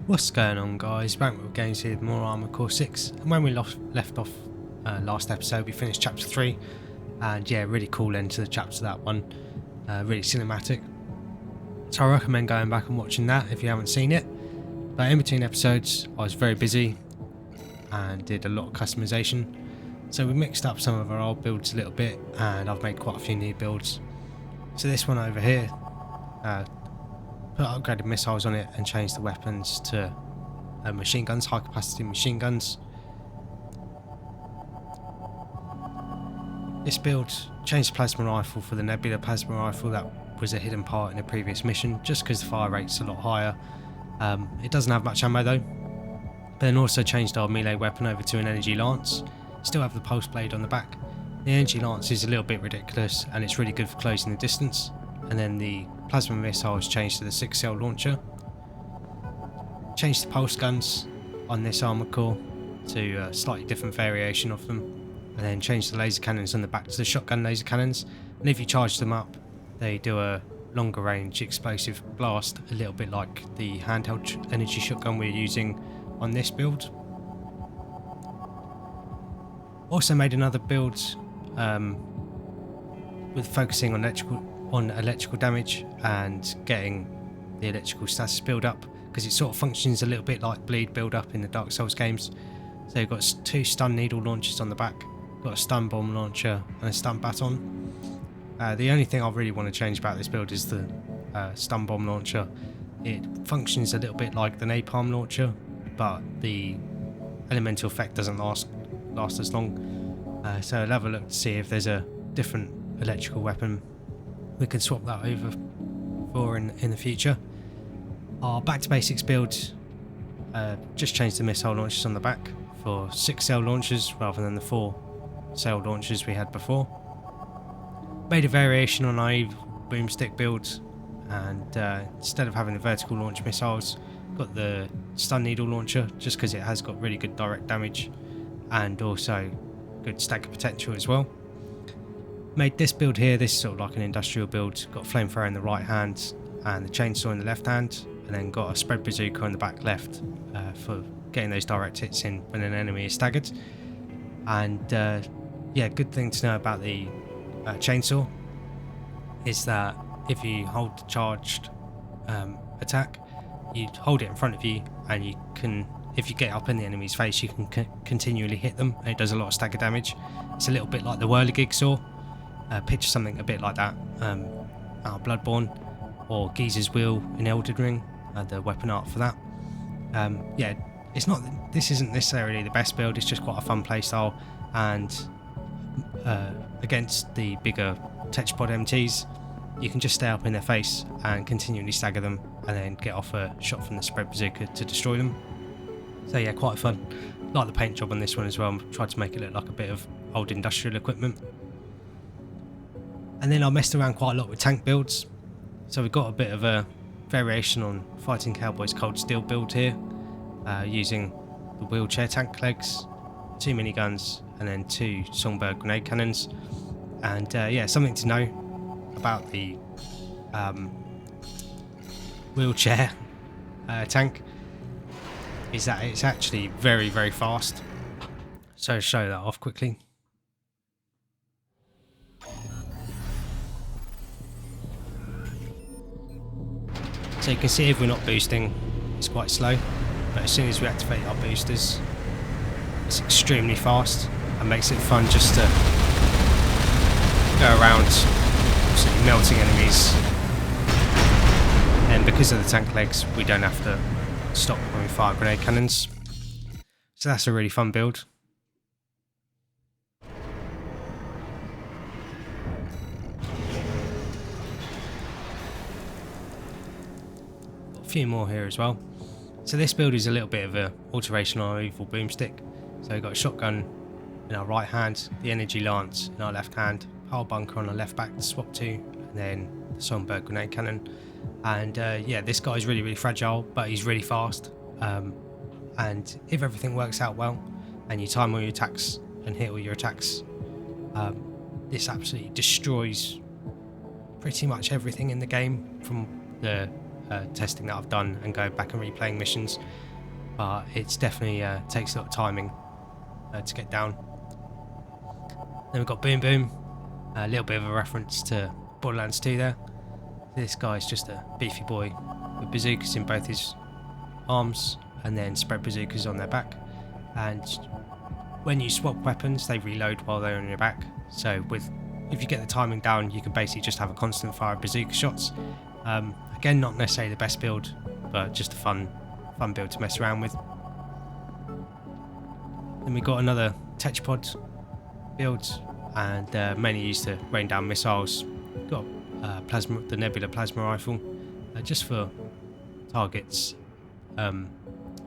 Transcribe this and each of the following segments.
What's going on, guys? Bankroll Games here with more Armored Core 6, and when we left off last episode we finished chapter 3, and yeah, really cool end to the chapter, that one. Really cinematic, so I recommend going back and watching that if you haven't seen it. But in between episodes I was very busy and did a lot of customization, so we mixed up some of our old builds a little bit, and I've made quite a few new builds. So this one over here, put upgraded missiles on it and changed the weapons to machine guns, high capacity machine guns. This build changed the plasma rifle for the nebula plasma rifle. That was a hidden part in a previous mission, just because the fire rate's a lot higher. It doesn't have much ammo though. But then also changed our melee weapon over to an energy lance. Still have the pulse blade on the back. The energy lance is a little bit ridiculous and it's really good for closing the distance. And then the plasma missile is changed to the 6-cell launcher. Changed the pulse guns on this armored core to a slightly different variation of them. And then changed the laser cannons on the back to the shotgun laser cannons. And if you charge them up, they do a longer range explosive blast, a little bit like the handheld energy shotgun we're using on this build. Also made another build with focusing on electrical damage and getting the electrical status build up, because it sort of functions a little bit like bleed build up in the Dark Souls games. So you've got 2 stun needle launchers on the back, got a stun bomb launcher and a stun baton. The only thing I really want to change about this build is the stun bomb launcher. It functions a little bit like the napalm launcher, but the elemental effect doesn't last as long. So I'll have a look to see if there's a different electrical weapon we can swap that over for in the future. Our back to basics build just changed the missile launchers on the back for 6-cell launchers rather than the 4-cell launchers we had before. Made a variation on our boomstick build, and instead of having the vertical launch missiles, got the stun needle launcher, just because it has got really good direct damage and also good stagger potential as well. Made this build here, this is sort of like an industrial build. Got flamethrower in the right hand and the chainsaw in the left hand, and then got a spread bazooka on the back left for getting those direct hits in when an enemy is staggered. And yeah, good thing to know about the chainsaw is that if you hold the charged attack, you hold it in front of you, and you can, if you get up in the enemy's face, you can continually hit them, and it does a lot of stagger damage. It's a little bit like the whirligig saw. Picture something a bit like that out of Bloodborne, or Geezer's wheel in Elden Ring, the weapon art for that. Yeah, this isn't necessarily the best build, it's just quite a fun playstyle, and against the bigger Tetrapod MTs, you can just stay up in their face and continually stagger them, and then get off a shot from the spread bazooka to destroy them. So yeah, quite fun. Like the paint job on this one as well. Tried to make it look like a bit of old industrial equipment. And then I messed around quite a lot with tank builds. So we've got a bit of a variation on Fighting Cowboy's Cold Steel build here, using the wheelchair tank legs, 2 miniguns, and then 2 Songbird grenade cannons. And yeah, something to know about the wheelchair tank is that it's actually very, very fast. So show that off quickly. So you can see if we're not boosting, it's quite slow, but as soon as we activate our boosters, it's extremely fast and makes it fun just to go around absolutely melting enemies. And because of the tank legs, we don't have to stop when we fire grenade cannons. So that's a really fun build. A few more here as well. So this build is a little bit of a alteration on our evil boomstick. So we've got a shotgun in our right hand, the energy lance in our left hand, pile bunker on our left back to swap to, and then the Songbird grenade cannon. And yeah, this guy's really, really fragile, but he's really fast. And if everything works out well, and you time all your attacks and hit all your attacks, this absolutely destroys pretty much everything in the game, from the testing that I've done and go back and replaying missions, but it's definitely takes a lot of timing to get down. Then we've got Boom Boom, a little bit of a reference to Borderlands 2 there. This guy's just a beefy boy with bazookas in both his arms and then spread bazookas on their back, and when you swap weapons they reload while they're on your back. So if you get the timing down, you can basically just have a constant fire of bazooka shots. Again, not necessarily the best build, but just a fun build to mess around with. Then we got another Tetrapod build, and mainly used to rain down missiles. Got the Nebula plasma rifle, just for targets,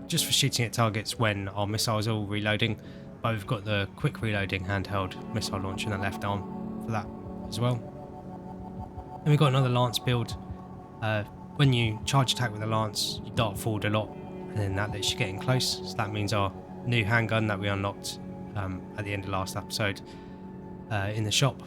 just for shooting at targets when our missiles are all reloading. But we've got the quick reloading handheld missile launcher in the left arm for that as well. Then we've got another Lance build. When you charge attack with a Lance, you dart forward a lot, and then that lets you get in close. So that means our new handgun that we unlocked at the end of last episode in the shop,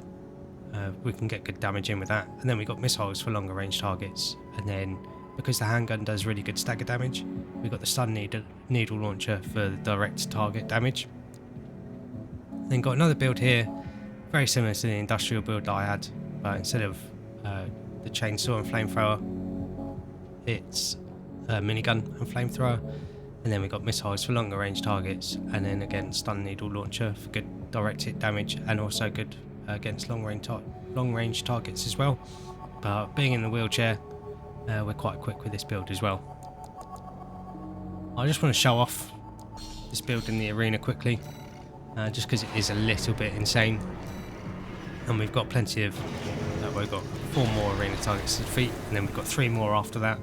we can get good damage in with that. And then we got missiles for longer range targets, and then because the handgun does really good stagger damage, we've got the stun needle launcher for the direct target damage. Then got another build here, very similar to the industrial build that I had, but instead of the chainsaw and flamethrower, it's a minigun and flamethrower. And then we got missiles for longer range targets, and then again stun needle launcher for good direct hit damage, and also good against long range targets as well. But being in the wheelchair, we're quite quick with this build as well. I just want to show off this build in the arena quickly, just because it is a little bit insane, and we've got plenty of we've got 4 more arena targets to defeat, and then we've got 3 more after that,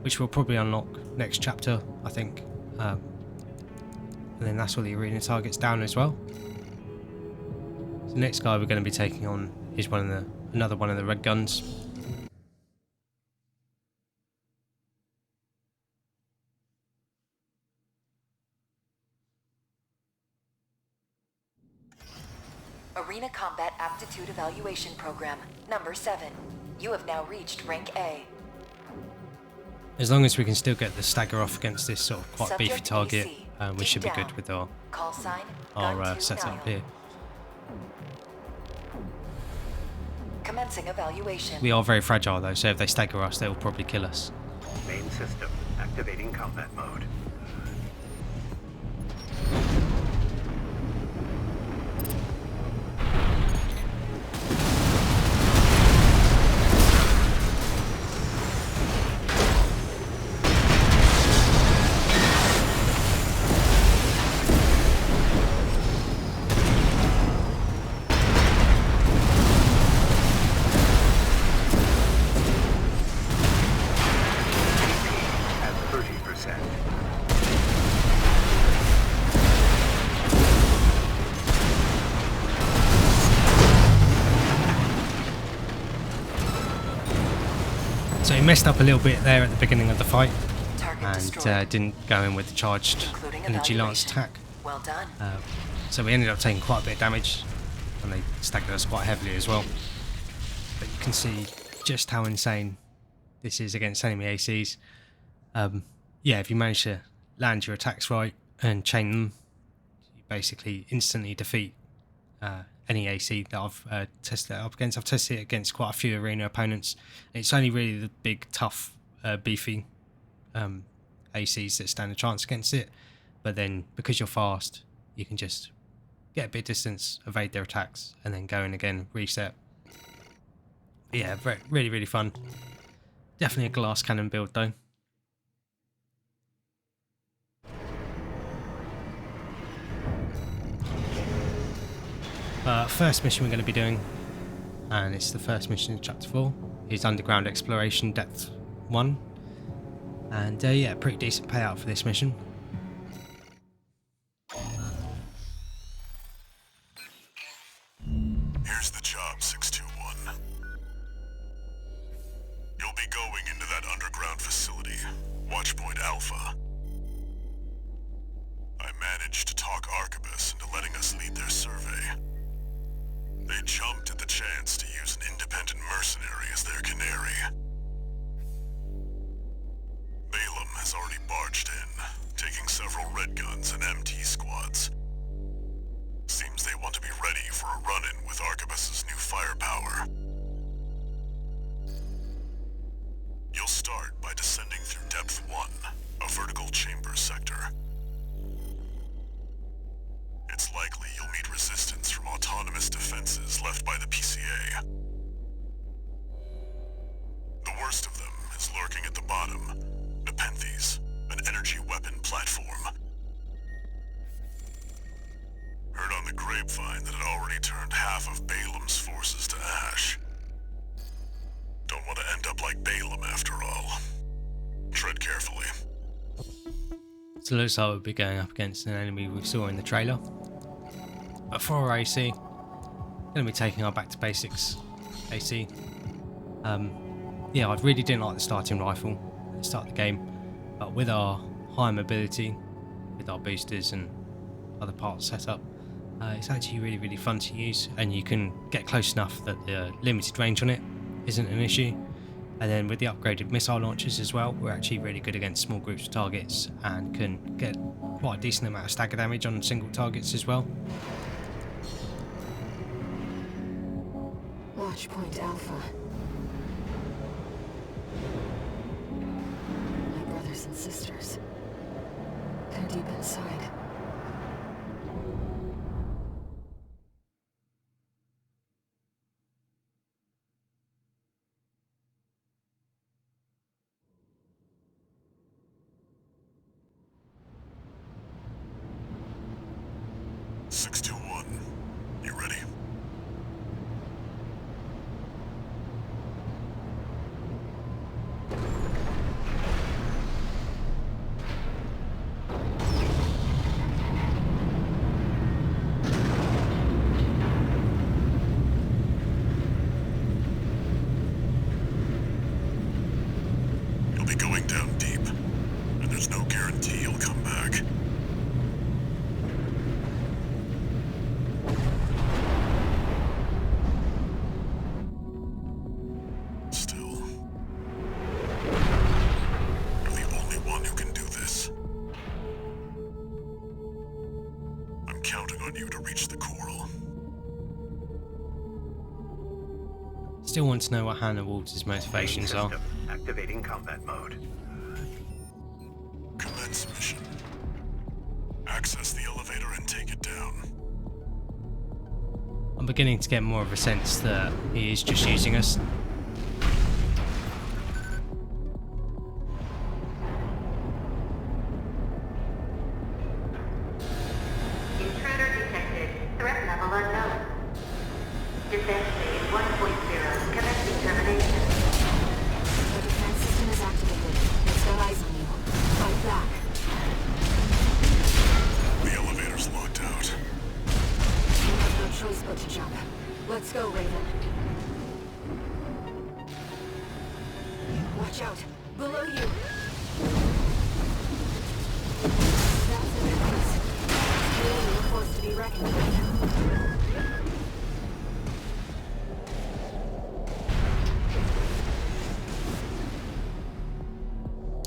which we'll probably unlock next chapter, I think. And then that's all the arena targets down as well. So the next guy we're going to be taking on is another one of the red guns. Arena Combat Aptitude Evaluation Program, number 7. You have now reached rank A. As long as we can still get the stagger off against this sort of quite Subject beefy target, AC, we should be down. good with our Call sign, setup here. Commencing evaluation. We are very fragile though, so if they stagger us, they will probably kill us. Main system activating combat mode. So he messed up a little bit there at the beginning of the fight, Target and didn't go in with the charged Including energy lance evaluation. attack. Well done. So we ended up taking quite a bit of damage, and they staggered us quite heavily as well. But you can see just how insane this is against enemy ACs. Yeah, if you manage to land your attacks right and chain them, you basically instantly defeat any AC that I've tested it up against. I've tested it against quite a few arena opponents. It's only really the big, tough, beefy ACs that stand a chance against it. But then, because you're fast, you can just get a bit of distance, evade their attacks, and then go in again, reset. But yeah, really, really fun. Definitely a glass cannon build though. First mission we're going to be doing, and it's the first mission in chapter 4, is Underground Exploration Depth 1. And yeah, pretty decent payout for this mission. Here's the job, 621. You'll be going into that underground facility, Watchpoint Alpha. I managed to talk Arquebus into letting us lead their survey. They jumped at the chance to use an independent mercenary as their canary. marched in, taking several red guns and MT squads. Seems they want to be ready for a run-in with Arquebus's new firepower. You'll start by descending through Depth 1, a vertical chamber sector. It's likely you'll meet resistance from autonomous defenses left by the PCA. The worst of them is lurking at the bottom, Nepenthes, an energy weapon platform. Heard on the grapevine that it already turned half of Balaam's forces to ash. Don't want to end up like Balaam after all. Tread carefully. So it looks like we'll be going up against an enemy we saw in the trailer. But for our AC, going to be taking our back to basics AC. Yeah, I really didn't like the starting rifle at the start of the game, but with our high mobility, with our boosters and other parts set up, it's actually really fun to use, and you can get close enough that the limited range on it isn't an issue. And then with the upgraded missile launchers as well, we're actually really good against small groups of targets and can get quite a decent amount of stagger damage on single targets as well. Watch point Alpha. My brothers and sisters. They're deep inside. You ready? You'll be going down deep, and there's no guarantee you'll come back. Still want to know what Hannah Walters' motivations are. Activating combat mode. Commence mission. Access the elevator and take it down. I'm beginning to get more of a sense that he is just using us. Intruder detected. Threat level unknown. Defense phase 1.0. Commencing termination. The defense system is activated. It's got eyes on you. Fight back. The elevator's locked out. You have no choice but to jump. Let's go, Raven. Watch out. Below you. That's the difference. Clearly a force to be reckoned with.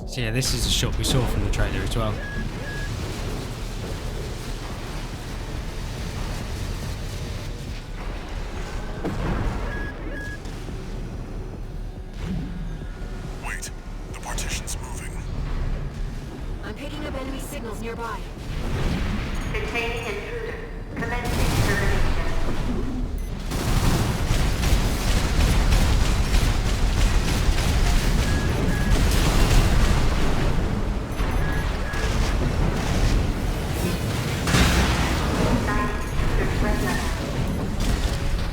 So yeah, this is a shot we saw from the trailer as well. Wait, the partition's moving. I'm picking up enemy signals nearby. Containing intruder. Commencing termination.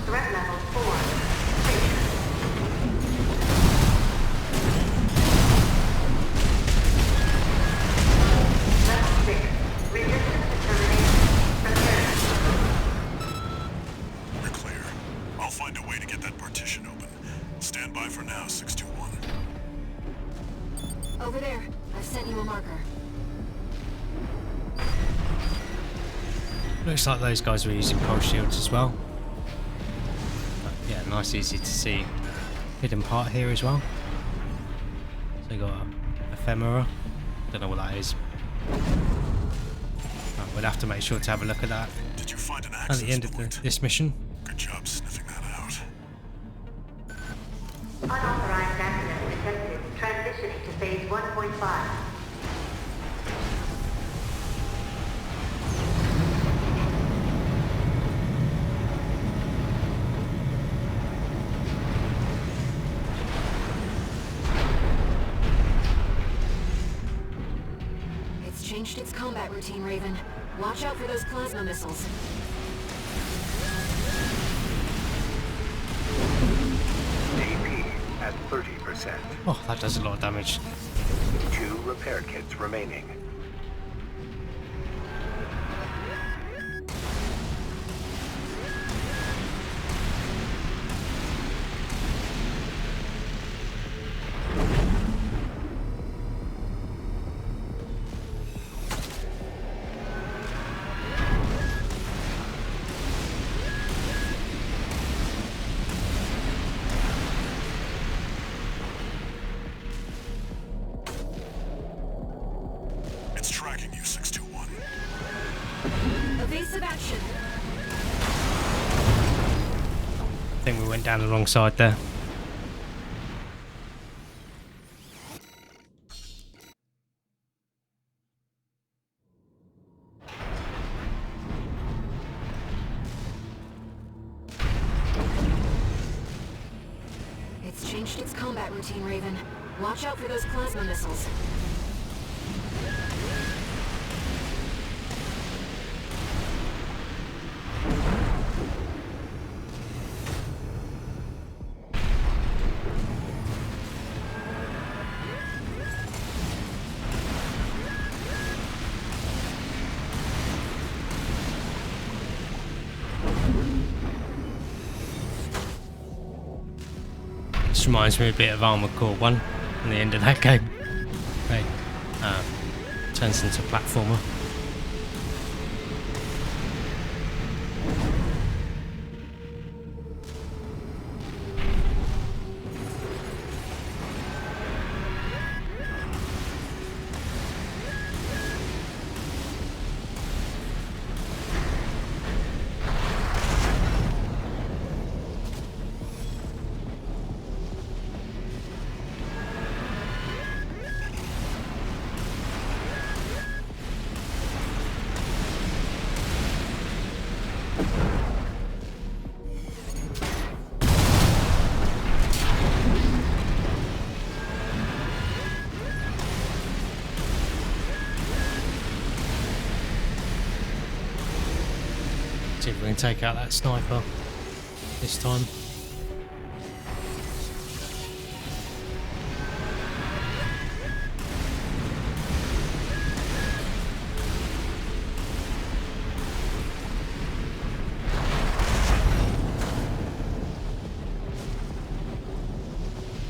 Threat level 4. Level 6. Resistance to termination. Prepare. You're clear. I'll find a way to get that partition open. Stand by for now, 621. Over there. I've sent you a marker. Looks like those guys were using pulse shields as well. But yeah, nice, easy to see hidden part here as well. So you got ephemera, Don't know what that is. Right, we'll have to make sure to have a look at that Did you find an at access the end of point? this mission. Good job sniffing that out. Unauthorized access detected. Transitioning to phase 1.5. It's changed its combat routine, Raven. Watch out for those plasma missiles. AP at 30%. Oh, that does a lot of damage. 2 repair kits remaining. It's tracking you, 621. Evasive action. I think we went down the wrong side there. It's changed its combat routine, Raven. Watch out for those plasma missiles. This reminds me a bit of Armored Core 1 in the end of that game. Right. Turns into a platformer. See if we can take out that sniper this time.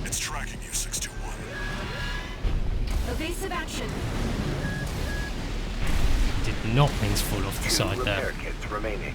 It's tracking you, 621. Evasive action. Did not mean to fall off the 2 side repair there. kits remaining.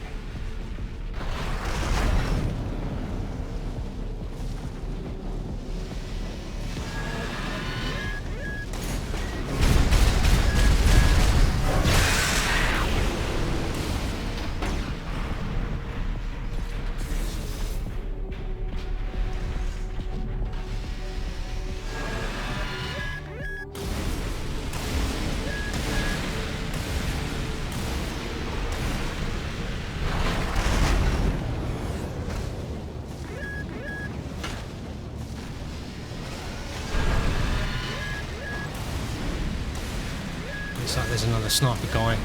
Looks like there's another sniper guy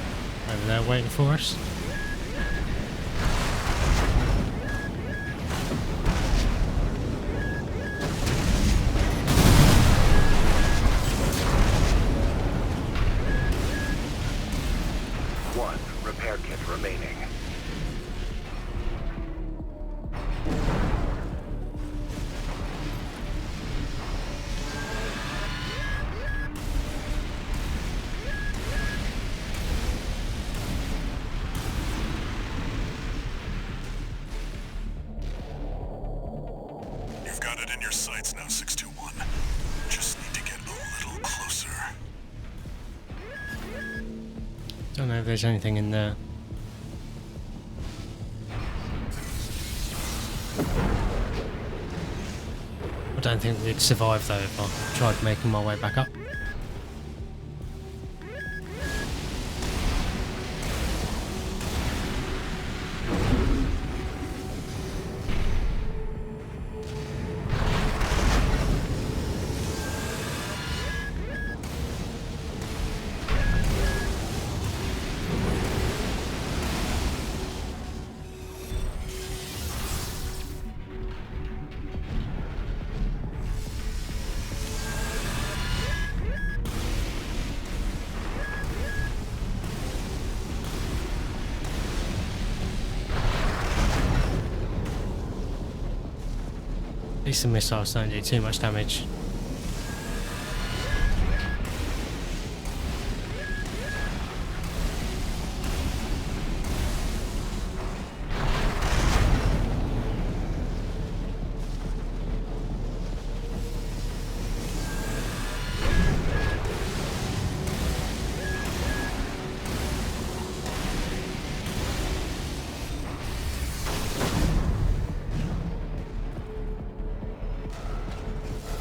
over there waiting for us. One repair kit remaining. You've got it in your sights now, 621. Just need to get a little closer. Don't know if there's anything in there. I don't think we'd survive though if I tried making my way back up. At least the missiles don't do too much damage.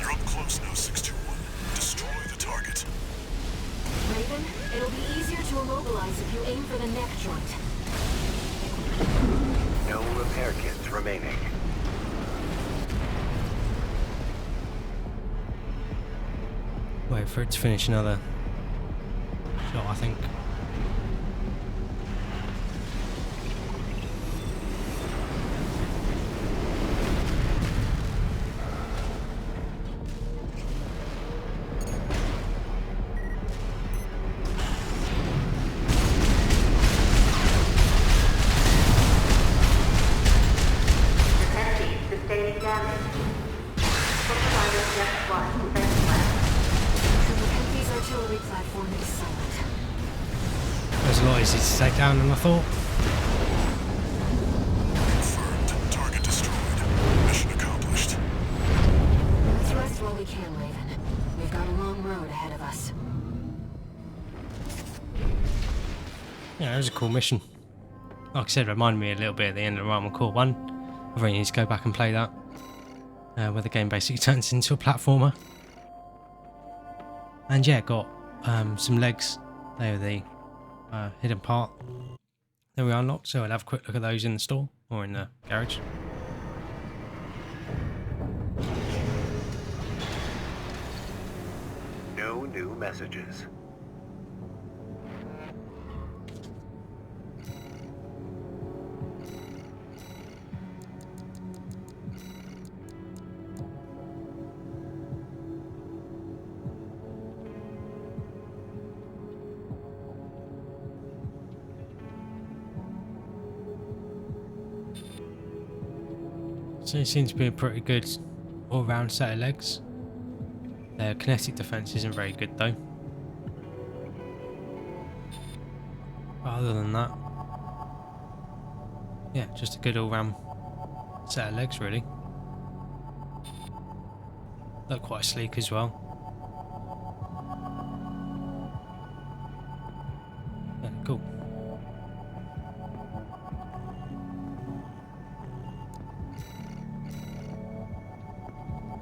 You're up close now, 621. Destroy the target. Raven, it'll be easier to immobilize if you aim for the neck joint. No repair kits remaining. Wait for it to finish another shot, I think. Defensive sustaining damage. Subscriber Step 1 defense left. The Mackenthie's artillery platform is silent. It was a lot easier to take down than I thought. Confirmed. Target destroyed. Mission accomplished. Let's rest while we can, Raven. We've got a long road ahead of us. Yeah, it was a cool mission. Like I said, it reminded me a little bit at the end of Armored Core 1. I really need to go back and play that. Where the game basically turns into a platformer. And yeah, got some legs. They were the hidden part that we unlocked. So I'll have a quick look at those in the store or in the garage. No new messages. So it seems to be a pretty good all-round set of legs. Their kinetic defense isn't very good though. But other than that, yeah, just a good all-round set of legs really. Look quite sleek as well. Yeah, cool.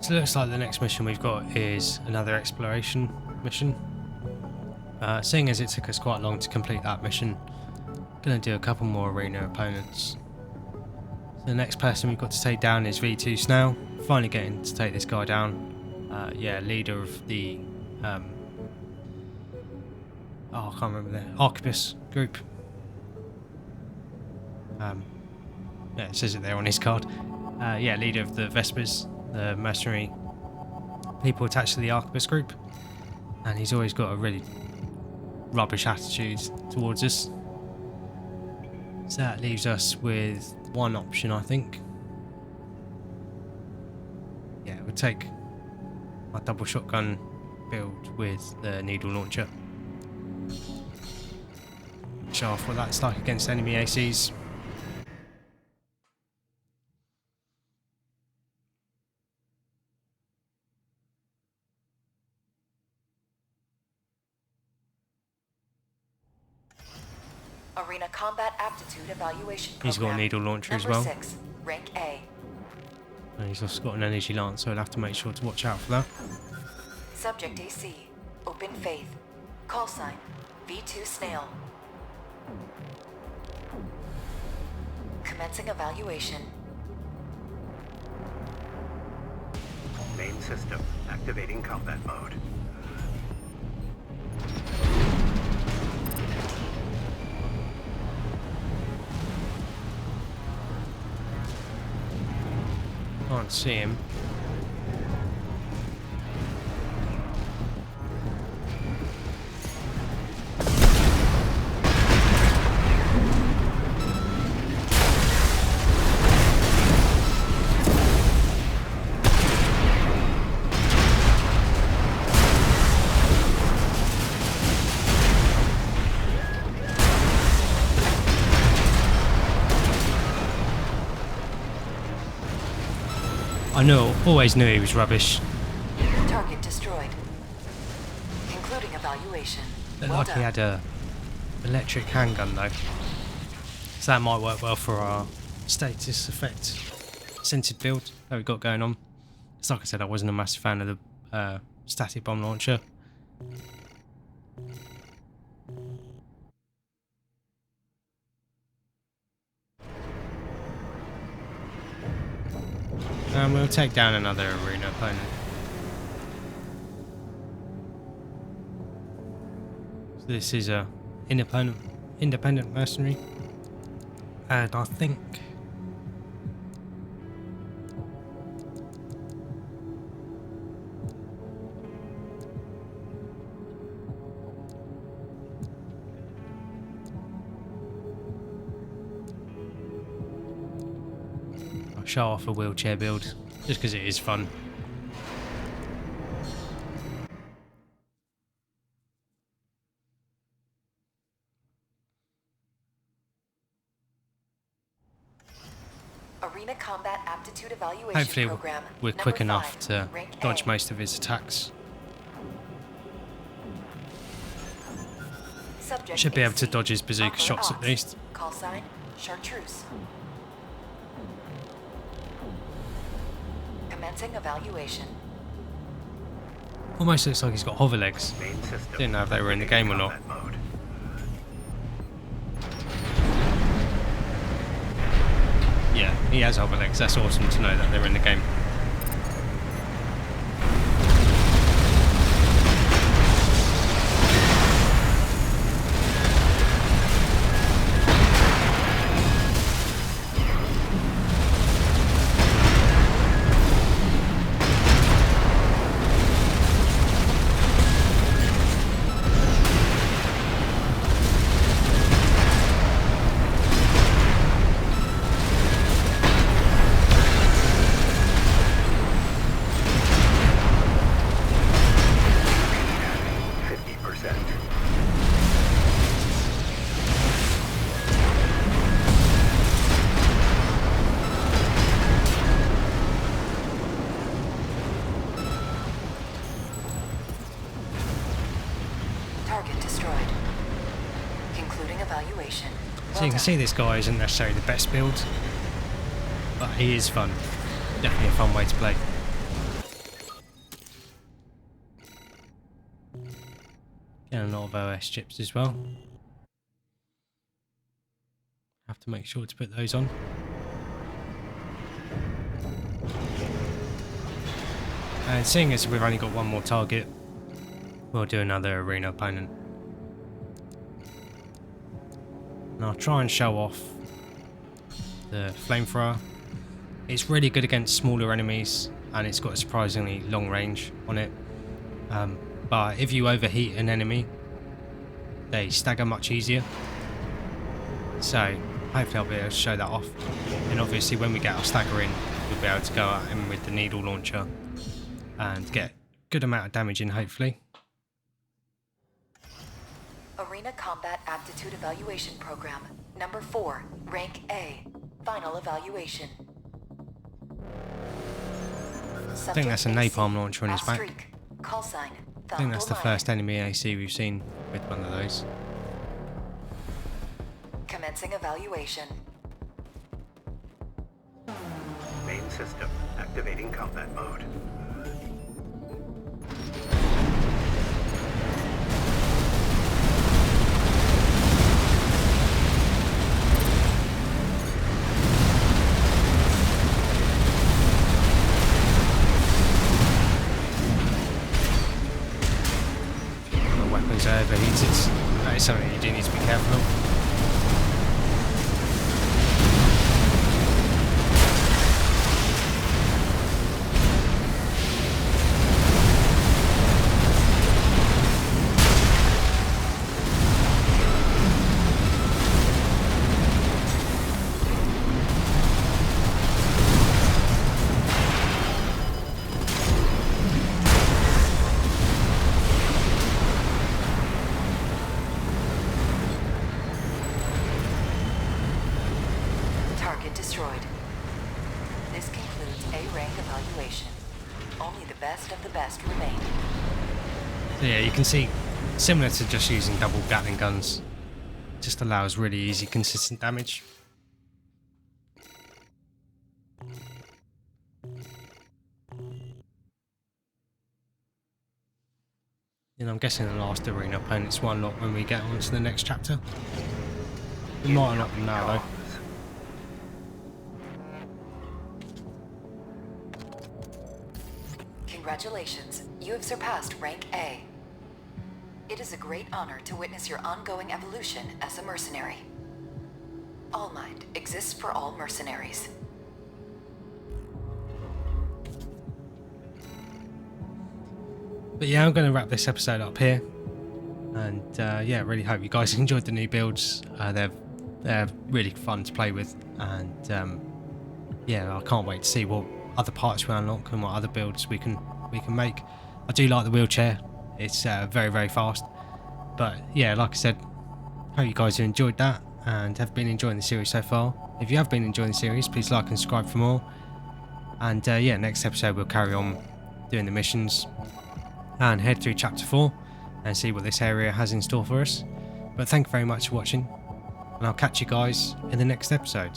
So it looks like the next mission we've got is another exploration mission. Seeing as it took us quite long to complete that mission, gonna do a couple more arena opponents. So the next person we've got to take down is V2 Snail. Finally getting to take this guy down. Yeah, leader of the oh, I can't remember the Arquebus group. Yeah, it says it there on his card. Yeah, leader of the Vespers, the mercenary people attached to the Arquebus group, and he's always got a really rubbish attitude towards us. So that leaves us with one option, I think. Yeah, we'll take my double shotgun build with the needle launcher. Show off what that's like against enemy ACs. Arena Combat Aptitude Evaluation Program. He's got a needle launcher as Number well. 6, Rank A. And he's also got an energy lance, so he'll have to make sure to watch out for that. Subject AC. Open Faith. Call sign. V2 Snail. Commencing evaluation. Main system activating combat mode. Can't see him. Always knew he was rubbish. Target destroyed. Concluding evaluation. Looked Well like done. he had a electric handgun though. So that might work well for our status effect centered build that we got going on. It's like I said, I wasn't a massive fan of the static bomb launcher. And we'll take down another arena opponent. So this is a independent mercenary, and I think I'll show off a wheelchair build just because it is fun. Arena Combat Aptitude Evaluation Hopefully Program. we're Number quick 5, enough to Rank dodge A. most of his attacks. Subject Should be able to AC. dodge his bazooka Upper shots at Ops. least. Call sign, Chartreuse. Commencing evaluation. Almost looks like he's got hover legs. Main system. Didn't know if they were in the game or not. combat mode. Yeah, he has hover legs. That's awesome to know that they're in the game. Target destroyed. Concluding evaluation. So you can see this guy isn't necessarily the best build, but he is fun. Definitely a fun way to play. Getting a lot of OS chips as well. Have to make sure to put those on. And seeing as we've only got one more target, we'll do another arena opponent. And I'll try and show off the flamethrower. It's really good against smaller enemies, and it's got a surprisingly long range on it. But if you overheat an enemy, they stagger much easier. So hopefully I'll be able to show that off. And obviously when we get our stagger in, we'll be able to go at him with the needle launcher and get a good amount of damage in, hopefully. Arena Combat Aptitude Evaluation Program. Number 4, Rank A. Final evaluation. I think that's a napalm launcher on his back. Call sign. I think that's the first enemy AC we've seen with one of those. Commencing evaluation. Main system activating combat mode. The weapons are overheated. That is something you do need to be careful of. Target destroyed. This concludes A rank evaluation. Only the best of the best remain. So yeah, you can see, similar to just using double Gatling guns, just allows really easy, consistent damage. And I'm guessing the last arena opponents will unlock when we get on to the next chapter. We might unlock them now though. Congratulations, you have surpassed rank A. It is a great honor to witness your ongoing evolution as a mercenary. All Might exists for all mercenaries. But yeah, I'm going to wrap this episode up here. And yeah, really hope you guys enjoyed the new builds. They're really fun to play with. And yeah, I can't wait to see what other parts we unlock and what other builds we can make. I do like the wheelchair. It's very, very fast. But yeah, like I said, hope you guys have enjoyed that and have been enjoying the series so far. If you have been enjoying the series, please like and subscribe for more. And yeah, next episode we'll carry on doing the missions and head through chapter 4 and see what this area has in store for us. But thank you very much for watching, and I'll catch you guys in the next episode.